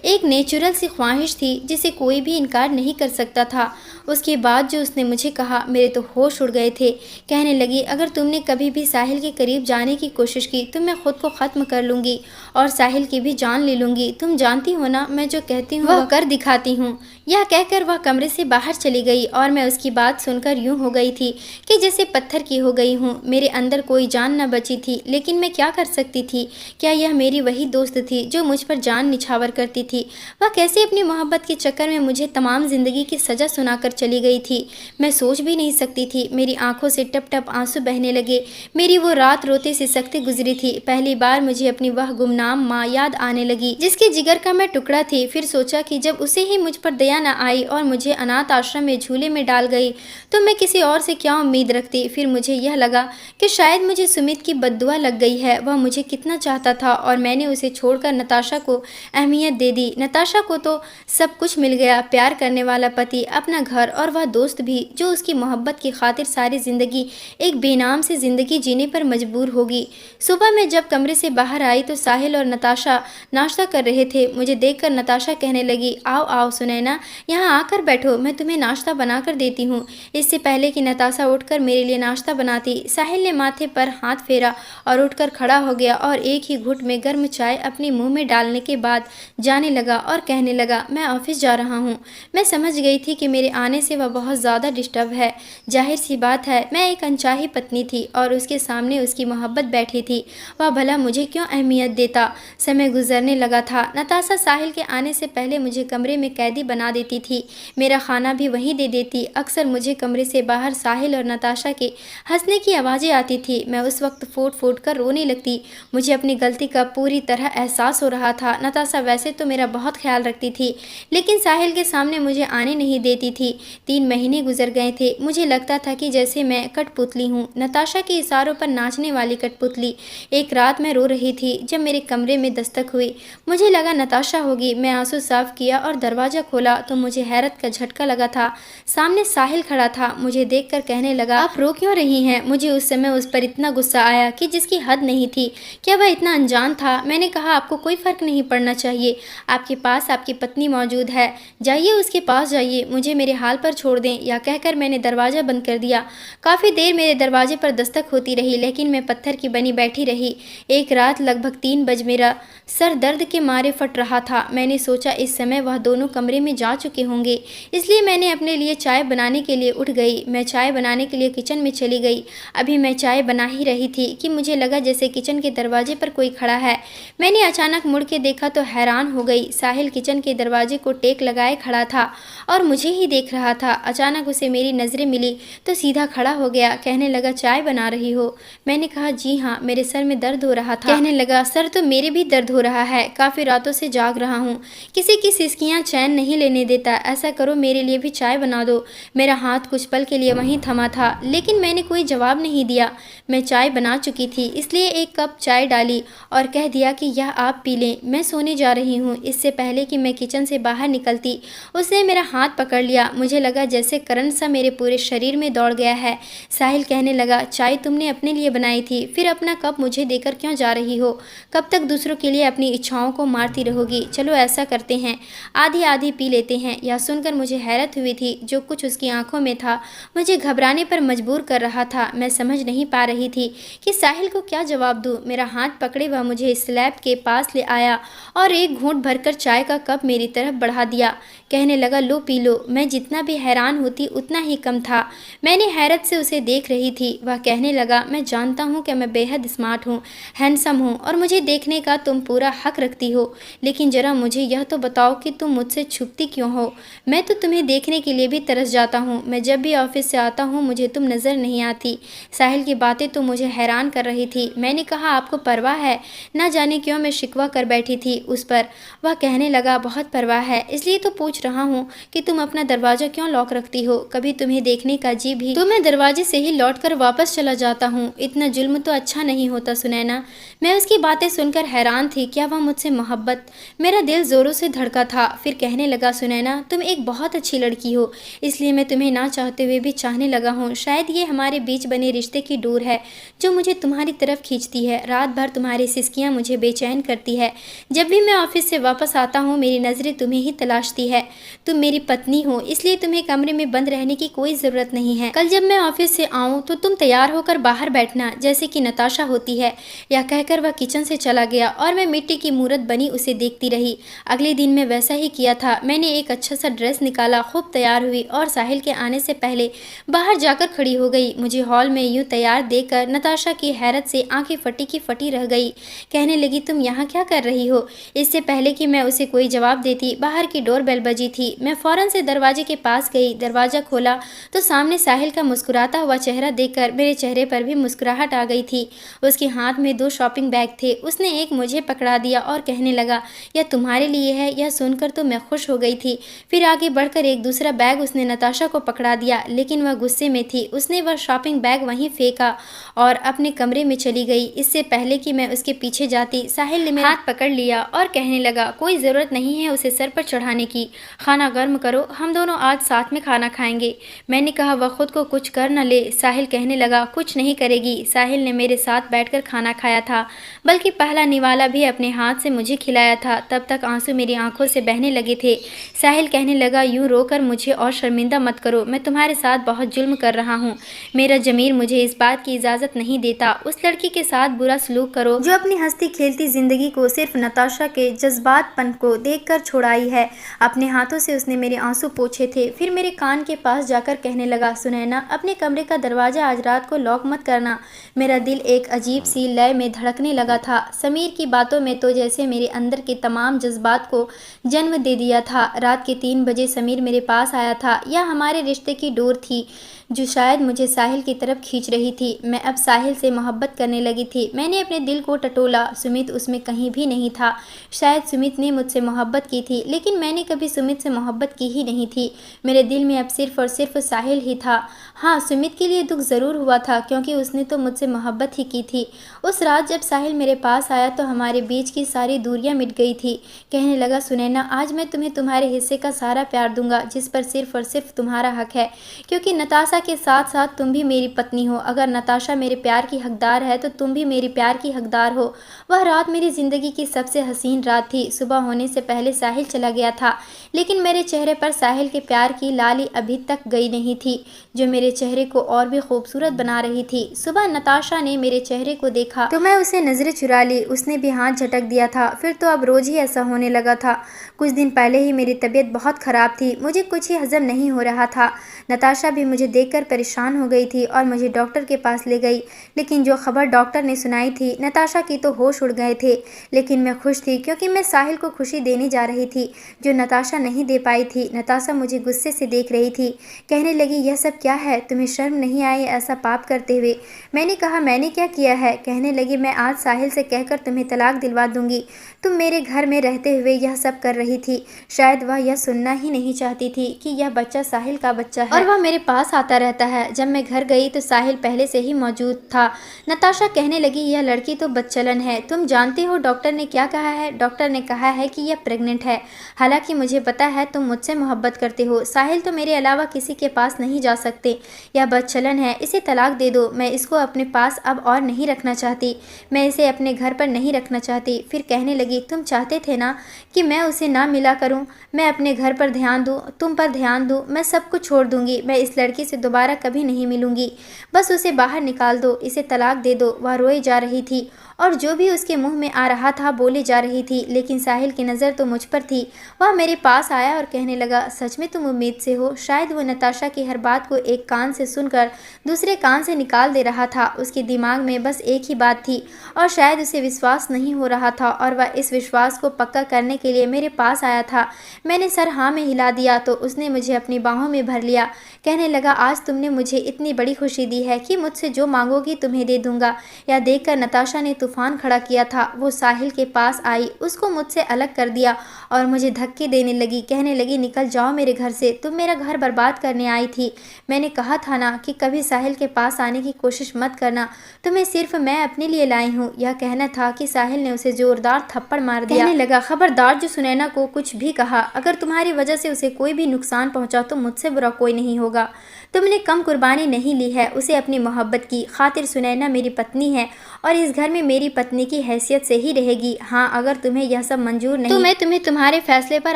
एक नेचुरल सी ख्वाहिश थी जिसे कोई भी इनकार नहीं कर सकता था। उसके बाद जो उसने मुझे कहा, मेरे तो होश उड़ गए थे। कहने लगी, अगर तुमने कभी भी साहिल के करीब जाने की कोशिश की तो मैं खुद को ख़त्म कर लूँगी और साहिल की भी जान ले लूँगी। तुम जानती हो ना, मैं जो कहती हूँ वह कर दिखाती हूँ। यह कहकर वह कमरे से बाहर चली गई और मैं उसकी बात सुनकर यूं हो गई थी कि जैसे पत्थर की हो गई हूँ। मेरे अंदर कोई जान न बची थी, लेकिन मैं क्या कर सकती थी। क्या यह मेरी वही दोस्त थी जो मुझ पर जान निछावर करती थी। वह कैसे अपनी मोहब्बत के चक्कर में मुझे तमाम ज़िंदगी की सज़ा सुनाकर चली गई थी। मैं सोच भी नहीं सकती थी। मेरी आंखों से टप टप आंसू बहने लगे। मेरी वो रात रोते सिसकते गुजरी थी। पहली बार मुझे अपनी वह गुमनाम माँ याद आने लगी जिसके जिगर का मैं टुकड़ा थी। फिर सोचा कि जब उसे ही मुझ पर दया न आई और मुझे अनाथ आश्रम में झूले में डाल गई तो मैं किसी और से क्या उम्मीद रखती। फिर मुझे यह लगा कि शायद मुझे सुमित की बद्दुआ लग गई है। वह मुझे कितना चाहता था और मैंने उसे छोड़कर नताशा को अहमियत दे दी। नताशा को तो सब कुछ मिल गया, प्यार करने वाला पति, अपना घर और वह दोस्त भी जो उसकी मोहब्बत की खातिर सारी ज़िंदगी एक बेनाम से ज़िंदगी जीने पर मजबूर होगी। सुबह मैं जब कमरे से बाहर आई तो साहिल और नताशा नाश्ता कर रहे थे। मुझे देखकर नताशा कहने लगी, आओ आओ सुनैना, यहाँ आकर बैठो, मैं तुम्हें नाश्ता बनाकर देती हूँ। इससे पहले कि नताशा उठकर मेरे लिए नाश्ता बनाती, साहिल ने माथे पर हाथ फेरा और उठकर खड़ा हो गया और एक ही घुट में गर्म चाय अपने मुंह में डालने के बाद जाने लगा और कहने लगा, मैं ऑफिस जा रहा हूँ। मैं समझ गई थी कि मेरे आने से वह बहुत ज़्यादा डिस्टर्ब है। जाहिर सी बात है, मैं एक अनचाही पत्नी थी और उसके सामने उसकी मोहब्बत बैठी थी। वह भला मुझे क्यों अहमियत देता। समय गुजरने लगा था। नताशा साहिल के आने से पहले मुझे कमरे में कैदी बना देती थी। मेरा खाना भी वहीं दे देती। अक्सर मुझे कमरे से बाहर साहिल और नताशा के हंसने की आवाज़ें आती थी। मैं उस वक्त फूट फूट कर रोने लगती। मुझे अपनी गलती का पूरी तरह एहसास हो रहा था। नताशा वैसे तो मेरा बहुत ख्याल रखती थी, लेकिन साहिल के सामने मुझे आने नहीं देती थी। 3 महीने गुजर गए थे। मुझे लगता था कि जैसे मैं कठपुतली हूँ, नताशा के इशारों पर नाचने वाली कठपुतली। एक रात मैं रो रही थी जब मेरे कमरे में दस्तक हुई। मुझे लगा नताशा होगी। मैं आंसू साफ किया और दरवाज़ा खोला तो मुझे हैरत का झटका लगा था। सामने साहिल खड़ा था। मुझे देखकर कहने लगा, आप रो क्यों रही हैं। मुझे उस समय उस पर इतना गुस्सा आया कि जिसकी हद नहीं थी। क्या वह इतना अनजान था। मैंने कहा, आपको कोई फ़र्क नहीं पड़ना चाहिए। आपके पास आपकी पत्नी मौजूद है, जाइए उसके पास जाइए, मुझे मेरे हाल पर छोड़ दें। या कहकर मैंने दरवाज़ा बंद कर दिया। काफ़ी देर मेरे दरवाजे पर दस्तक होती रही, लेकिन मैं पत्थर की बनी बैठी रही। एक रात लगभग 3 बजे मेरा सर दर्द के मारे फट रहा था। मैंने सोचा इस समय वह दोनों कमरे में जा चुके होंगे, इसलिए मैंने अपने लिए चाय बनाने के लिए उठ गई। मैं चाय बनाने के लिए किचन में चली गई। अभी मैं चाय बना ही रही थी कि मुझे लगा जैसे किचन के दरवाजे पर कोई खड़ा है। मैंने अचानक मुड़ के देखा तो हैरान हो गई। साहिल किचन के दरवाजे को टेक लगाए खड़ा था और मुझे ही देख रहा था। अचानक उसे मेरी नज़रें मिली तो सीधा खड़ा हो गया। कहने लगा, चाय बना रही हो? मैंने कहा, जी हाँ, मेरे सर में दर्द हो रहा था। कहने लगा, सर तो मेरे भी दर्द हो रहा है, काफ़ी रातों से जाग रहा हूँ, किसी की सिसकियाँ चैन नहीं लेने देता। ऐसा करो, मेरे लिए भी चाय बना दो। मेरा हाथ कुछ पल के लिए वहीं थमा था, लेकिन मैंने कोई जवाब नहीं दिया। मैं चाय बना चुकी थी, इसलिए एक कप चाय डाली और कह दिया कि यह आप पी लें, मैं सोने जा रही हूँ। इससे पहले कि मैं किचन से बाहर निकलती, उसने मेरा हाथ पकड़ लिया। मुझे लगा जैसे करंट सा मेरे पूरे शरीर में दौड़ गया है। साहिल कहने लगा, चाय तुमने अपने लिए बनाई थी, फिर अपना कप मुझे देकर क्यों जा रही हो? कब तक दूसरों के लिए अपनी इच्छाओं को मारती रहोगी? चलो ऐसा करते हैं, आधी आधी पी लेते हैं। यह सुनकर मुझे हैरत हुई थी। जो कुछ उसकी आंखों में था मुझे घबराने पर मजबूर कर रहा था। मैं समझ नहीं पा रही थी कि साहिल को क्या जवाब दूं। मेरा हाथ पकड़े वह मुझे स्लैब के पास ले आया और एक घूंट भरकर चाय का कप मेरी तरफ बढ़ा दिया। कहने लगा, लो पी लो। मैं जितना भी हैरान होती उतना ही कम था। मैंने हैरत से उसे देख रही थी। वह कहने लगा, मैं जानता हूँ कि मैं बेहद स्मार्ट हूँ, हैंडसम हूँ और मुझे देखने का तुम पूरा हक रखती हो, लेकिन जरा मुझे यह तो बताओ कि तुम मुझसे छुपती क्यों हो? मैं तो तुम्हें देखने के लिए भी तरस जाता हूँ। मैं जब भी ऑफिस से आता हूँ मुझे तुम नज़र नहीं आती। साहिल की बातें तो मुझे हैरान कर रही थी। मैंने कहा, आपको परवाह है? ना जाने क्यों मैं शिकवा कर बैठी थी उस पर। वह कहने लगा, बहुत परवाह है, इसलिए तो पूछ रहा हूँ कि तुम अपना दरवाज़ा क्यों लॉक रखती हो? कभी तुम्हें देखने का जी भी तो मैं दरवाजे से ही लौट कर वापस चला जाता हूँ। इतना जुल्म तो अच्छा नहीं होता सुनैना। मैं उसकी बातें सुनकर हैरान थी। क्या वह मुझसे मोहब्बत? मेरा दिल जोरों से धड़का था। फिर कहने लगा, सुनैना, तुम एक बहुत अच्छी लड़की हो, इसलिए मैं तुम्हें ना चाहते हुए भी चाहने लगा हूँ। शायद ये हमारे बीच बने रिश्ते की डोर है जो मुझे तुम्हारी तरफ खींचती है। रात भर तुम्हारी सिसकियाँ मुझे बेचैन करती है। जब भी मैं ऑफिस से वापस आता हूँ मेरी नज़रें तुम्हें ही तलाशती है। तुम मेरी पत्नी हो, इसलिए तुम्हें कमरे में बंद रहने की कोई ज़रूरत नहीं है। कल जब मैं ऑफिस से आऊँ तो तुम तैयार होकर बाहर बैठना, जैसे कि नताशा होती है। यह कहकर वह किचन से चला गया और मैं मिट्टी की मूरत बनी उसे देखती रही। अगले दिन मैं वैसा ही किया था। मैंने एक अच्छा सा ड्रेस निकाला, खूब तैयार हुई और साहिल के आने से पहले बाहर जाकर खड़ी हो गई। मुझे हॉल में यूं तैयार देखकर नताशा की हैरत से आंखें फटी की फटी रह गई। कहने लगी, तुम यहाँ क्या कर रही हो? इससे पहले कि मैं उसे कोई जवाब देती बाहर की डोरबेल बजी थी। मैं फौरन से दरवाजे के पास गई। दरवाज़ा खोला तो सामने साहिल का मुस्कुराता हुआ चेहरा देखकर मेरे चेहरे पर भी मुस्कुराहट आ गई थी। उसके हाथ में 2 शॉपिंग बैग थे। उसने एक मुझे पकड़ा दिया और कहने लगा, यह तुम्हारे लिए है। यह सुनकर तो मैं खुश हो गई थी। फिर आगे बढ़कर एक दूसरा बैग उसने नताशा को पकड़ा दिया, लेकिन वह गुस्से में थी। उसने वह शॉपिंग बैग वहीं फेंका और अपने कमरे में चली गई। इससे पहले कि मैं उसके पीछे जाती साहिल ने मेरा हाथ पकड़ लिया और कहने लगा, कोई ज़रूरत नहीं है उसे सर पर चढ़ाने की। खाना गर्म करो, हम दोनों आज साथ में खाना खाएंगे। मैंने कहा, वह खुद को कुछ कर न ले। साहिल कहने लगा, कुछ नहीं करेगी। साहिल ने मेरे साथ बैठकर खाना खाया था, बल्कि पहला निवाला भी अपने हाथ से मुझे खिलाया था। तब तक आंसू मेरी आंखों से बहने लगे थे। साहिल कहने लगा, यूं रोकर मुझे और शर्मिंदा मत करो। मैं तुम्हारे साथ बहुत जुल्म कर रहा हूँ। मेरा ज़मीर मुझे इस बात की इजाज़त नहीं देता उस लड़की के साथ बुरा सलूक करो जो अपनी हंसती खेलती ज़िंदगी को सिर्फ नताशा के जज्बातपन को देखकर छोड़ाई है। अपने हाथों से उसने मेरे आंसू पोंछे थे। फिर मेरे कान के पास जाकर कहने लगा, सुनैना, अपने कमरे का दरवाज़ा आज रात को लॉक मत करना। मेरा दिल एक अजीब सी लय में धड़कने लगा था। समीर की बातों में तो जैसे मेरे अंदर के तमाम जज्बात को जन्म दे दिया था। रात के 3 बजे समीर मेरे पास आया था। यह हमारे रिश्ते की डोर थी जो शायद मुझे साहिल की तरफ खींच रही थी। मैं अब साहिल से मोहब्बत करने लगी थी। मैंने अपने दिल को टटोला। सुमित उसमें कहीं भी नहीं था। शायद सुमित ने मुझसे मोहब्बत की थी, लेकिन मैंने कभी सुमित से मोहब्बत की ही नहीं थी। मेरे दिल में अब सिर्फ और सिर्फ साहिल ही था। हाँ, सुमित के लिए दुख ज़रूर हुआ था, क्योंकि उसने तो मुझसे मोहब्बत ही की थी। उस रात जब साहिल मेरे पास आया तो हमारे बीच की सारी दूरियां मिट गई थी। कहने लगा, सुनैना, आज मैं तुम्हें तुम्हारे हिस्से का सारा प्यार दूंगा, जिस पर सिर्फ और सिर्फ तुम्हारा हक है, क्योंकि नताशा के साथ साथ तुम भी मेरी पत्नी हो। अगर नताशा मेरे प्यार की हकदार है तो तुम भी मेरे प्यार की हकदार हो। वह रात मेरी ज़िंदगी की सबसे हसीन रात थी। सुबह होने से पहले साहिल चला गया था, लेकिन मेरे चेहरे पर साहिल के प्यार की लाली अभी तक गई नहीं थी, जो मेरे चेहरे को और भी खूबसूरत बना रही थी। सुबह नताशा ने मेरे चेहरे को देखा तो मैं उसे नज़रें चुरा ली। उसने भी हाथ झटक दिया था। फिर तो अब रोज़ ही ऐसा होने लगा था। कुछ दिन पहले ही मेरी तबीयत बहुत ख़राब थी, मुझे कुछ ही हजम नहीं हो रहा था। नताशा भी मुझे देखकर परेशान हो गई थी और मुझे डॉक्टर के पास ले गई। लेकिन जो खबर डॉक्टर ने सुनाई थी, नताशा की तो होश उड़ गए थे। लेकिन मैं खुश थी, क्योंकि मैं साहिल को खुशी देने जा रही थी जो नताशा नहीं दे पाई थी। नताशा मुझे गुस्से से देख रही थी। कहने लगी, यह सब क्या है? तुम्हें शर्म नहीं आई ऐसा पाप करते हुए? मैंने कहा, मैंने क्या किया है? कहने लगी, मैं आज साहिल से कहकर तुम्हें तलाक दिलवा दूंगी। तुम मेरे घर में रहते हुए यह सब कर रही थी। शायद वह यह सुनना ही नहीं चाहती थी कि यह बच्चा साहिल का बच्चा है और वह मेरे पास आता रहता है। जब मैं घर गई तो साहिल पहले से ही मौजूद था। नताशा कहने लगी, यह लड़की तो बदचलन है। तुम जानते हो डॉक्टर ने क्या कहा है? डॉक्टर ने कहा है कि यह प्रेग्नेंट है। हालांकि मुझे पता है तुम मुझसे मोहब्बत करते हो। साहिल तो मेरे अलावा किसी के पास नहीं जा सकते। यह बदचलन है, इसे तलाक दे दो। मैं इसको अपने पास अब और नहीं रखना चाहती। मैं इसे अपने घर पर नहीं रखना चाहती। फिर कहने लगी, तुम चाहते थे ना कि मैं उसे ना मिला करूं, मैं अपने घर पर ध्यान दूं, तुम पर ध्यान दूं, मैं सब कुछ छोड़ दूंगी। मैं इस लड़की से दोबारा कभी नहीं मिलूंगी। बस उसे बाहर निकाल दो, इसे तलाक दे दो। वह रोए जा रही थी और जो भी उसके मुंह में आ रहा था बोले जा रही थी। लेकिन साहिल की नज़र तो मुझ पर थी। वह मेरे पास आया और कहने लगा, सच में तुम उम्मीद से हो? शायद वो नताशा की हर बात को एक कान से सुनकर दूसरे कान से निकाल दे रहा था। उसके दिमाग में बस एक ही बात थी और शायद उसे विश्वास नहीं हो रहा था और वह इस विश्वास को पक्का करने के लिए मेरे पास आया था। मैंने सर हाँ में हिला दिया तो उसने मुझे अपनी बाहों में भर लिया। कहने लगा, आज तुमने मुझे इतनी बड़ी खुशी दी है कि मुझसे जो मांगोगी तुम्हें दे दूंगा। यह देखकर नताशा ने तूफान खड़ा किया था। वो साहिल के पास आई, उसको मुझसे अलग कर दिया और मुझे धक्के देने लगी। कहने लगी, निकल जाओ मेरे घर से, तुम मेरा घर बर्बाद करने आई थी। मैंने कहा था ना कि कभी साहिल के पास आने की कोशिश मत करना, तुम्हें सिर्फ मैं अपने लिए लाई हूँ। यह कहना था कि साहिल ने उसे जोरदार थप्पड़ मार दिया। कहने लगा, खबरदार जो सुनैना को कुछ भी कहा, अगर तुम्हारी वजह से उसे कोई भी नुकसान पहुंचा तो मुझसे बुरा कोई नहीं होगा। तुमने कम कुर्बानी नहीं ली है उसे अपनी मोहब्बत की खातिर। सुनैना मेरी पत्नी है और इस घर में मेरी पत्नी की हैसियत से ही रहेगी। हाँ, अगर तुम्हें यह सब मंजूर नहीं तो मैं तुम्हें तुम्हारे फैसले पर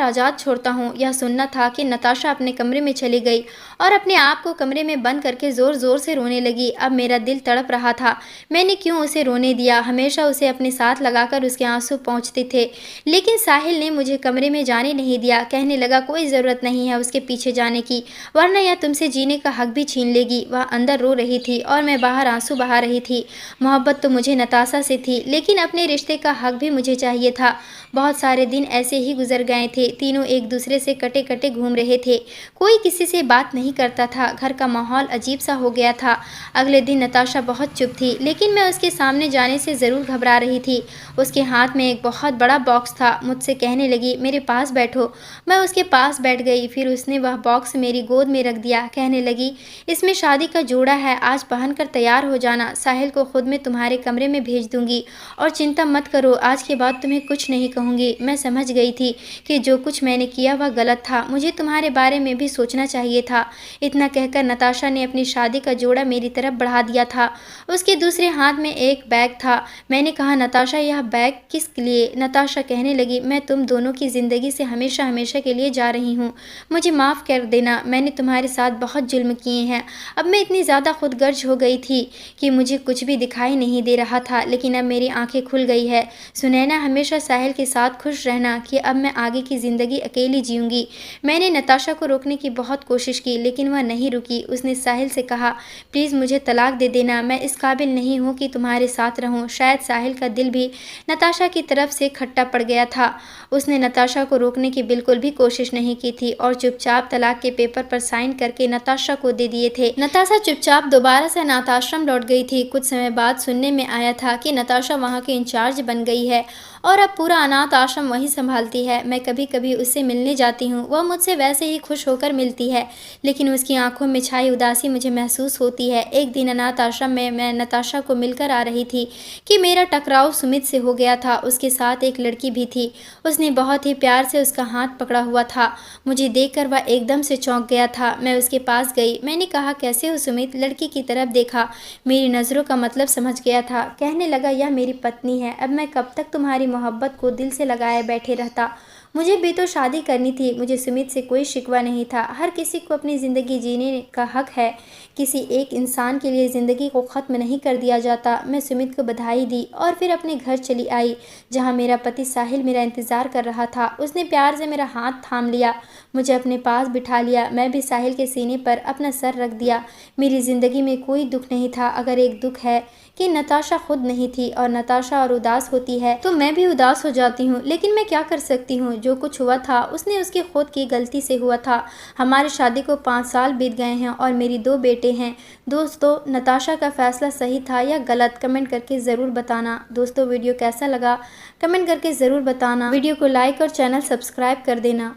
आज़ाद छोड़ता हूँ। यह सुनना था कि नताशा अपने कमरे में चली गई और अपने आप को कमरे में बंद करके ज़ोर ज़ोर से रोने लगी। अब मेरा दिल तड़प रहा था, मैंने क्यों उसे रोने दिया? हमेशा उसे अपने साथ लगाकर उसके आंसू पहुँचते थे। लेकिन साहिल ने मुझे कमरे में जाने नहीं दिया। कहने लगा, कोई ज़रूरत नहीं है उसके पीछे जाने की, वरना यह तुमसे जीने का हक भी छीन लेगी। वह अंदर रो रही थी और मैं बाहर आंसू बहा रही थी। मोहब्बत तो मुझे नताशा से थी, लेकिन अपने रिश्ते का हक भी मुझे चाहिए था। बहुत सारे दिन ऐसे ही गुजर गए थे। तीनों एक दूसरे से कटे कटे घूम रहे थे। कोई किसी से बात नहीं करता था। घर का माहौल अजीब सा हो गया था। अगले दिन नताशा बहुत चुप थी, लेकिन मैं उसके सामने जाने से ज़रूर घबरा रही थी। उसके हाथ में एक बहुत बड़ा बॉक्स था। मुझसे कहने लगी, मेरे पास बैठो। मैं उसके पास बैठ गई। फिर उसने वह बॉक्स मेरी गोद में रख दिया। कहने लगी, इसमें शादी का जोड़ा है, आज पहनकर तैयार हो जाना। साहिल को खुद मैं तुम्हारे कमरे में भेज दूंगी और चिंता मत करो, आज के बाद तुम्हें कुछ नहीं कहूँगी। मैं समझ गई थी कि जो कुछ मैंने किया वह गलत था। मुझे तुम्हारे बारे में भी सोचना चाहिए था। इतना कहकर नताशा ने अपनी शादी का जोड़ा मेरी तरफ बढ़ा दिया था। उसके दूसरे हाथ में एक बैग था। मैंने कहा, नताशा यह बैग किस लिए? नताशा कहने लगी, मैं तुम दोनों की ज़िंदगी से हमेशा हमेशा के लिए जा रही हूँ। मुझे माफ़ कर देना, मैंने तुम्हारे साथ बहुत जुल्म किए हैं। अब मैं इतनी ज़्यादा खुदगर्ज हो गई थी कि मुझे कुछ भी दिखाई नहीं दे रहा था, लेकिन अब मेरी आंखें खुल गई है। सुनैना, हमेशा साहिल के साथ खुश रहना कि अब मैं आगे की ज़िंदगी अकेली जीऊँगी। मैंने नताशा को रोकने की बहुत कोशिश की, लेकिन वह नहीं रुकी। उसने साहिल से कहा, प्लीज़ मुझे तलाक दे देना, मैं इस काबिल नहीं हूँ कि तुम्हारे साथ रहूँ। शायद साहिल का दिल भी नताशा की तरफ से खट्टा पड़ गया था। उसने नताशा को रोकने की बिल्कुल भी कोशिश नहीं की थी और चुपचाप तलाक के पेपर पर साइन करके नताशा को दे दिए थे। नताशा चुपचाप दोबारा से अनाथाश्रम लौट गई थी। कुछ समय बाद सुनने में आया था कि नताशा वहाँ की इंचार्ज बन गई है और अब पूरा अनाथ अनाथ आश्रम वही संभालती है। मैं कभी कभी उससे मिलने जाती हूँ, वह मुझसे वैसे ही खुश होकर मिलती है, लेकिन उसकी आंखों में छाई उदासी मुझे महसूस होती है। एक दिन अनाथ आश्रम में मैं नताशा को मिलकर आ रही थी कि मेरा टकराव सुमित से हो गया था। उसके साथ एक लड़की भी थी। उसने बहुत ही प्यार से उसका हाथ पकड़ा हुआ था। मुझे देखकर वह एकदम से चौंक गया था। मैं उसके पास गई। मैंने कहा, कैसे हो सुमित? लड़की की तरफ देखा, मेरी नज़रों का मतलब समझ गया था। कहने लगा, यह मेरी पत्नी है। अब मैं कब तक तुम्हारी मोहब्बत को दिल से लगाए बैठे रहता? मुझे भी तो शादी करनी थी। मुझे सुमित से कोई शिकवा नहीं था। हर किसी को अपनी ज़िंदगी जीने का हक है। किसी एक इंसान के लिए ज़िंदगी को ख़त्म नहीं कर दिया जाता। मैं सुमित को बधाई दी और फिर अपने घर चली आई, जहाँ मेरा पति साहिल मेरा इंतज़ार कर रहा था। उसने प्यार से मेरा हाथ थाम लिया, मुझे अपने पास बिठा लिया। मैं भी साहिल के सीने पर अपना सर रख दिया। मेरी ज़िंदगी में कोई दुख नहीं था। अगर एक दुख है कि नताशा खुद नहीं थी, और नताशा और उदास होती है तो मैं भी उदास हो जाती हूँ। लेकिन मैं क्या कर सकती हूँ? जो कुछ हुआ था उसने उसकी खुद की गलती से हुआ था। हमारी शादी को 5 साल बीत गए हैं और मेरी 2 बेटे हैं। दोस्तों, नताशा का फैसला सही था या गलत? कमेंट करके ज़रूर बताना। दोस्तों, वीडियो कैसा लगा कमेंट करके ज़रूर बताना। वीडियो को लाइक और चैनल सब्सक्राइब कर देना।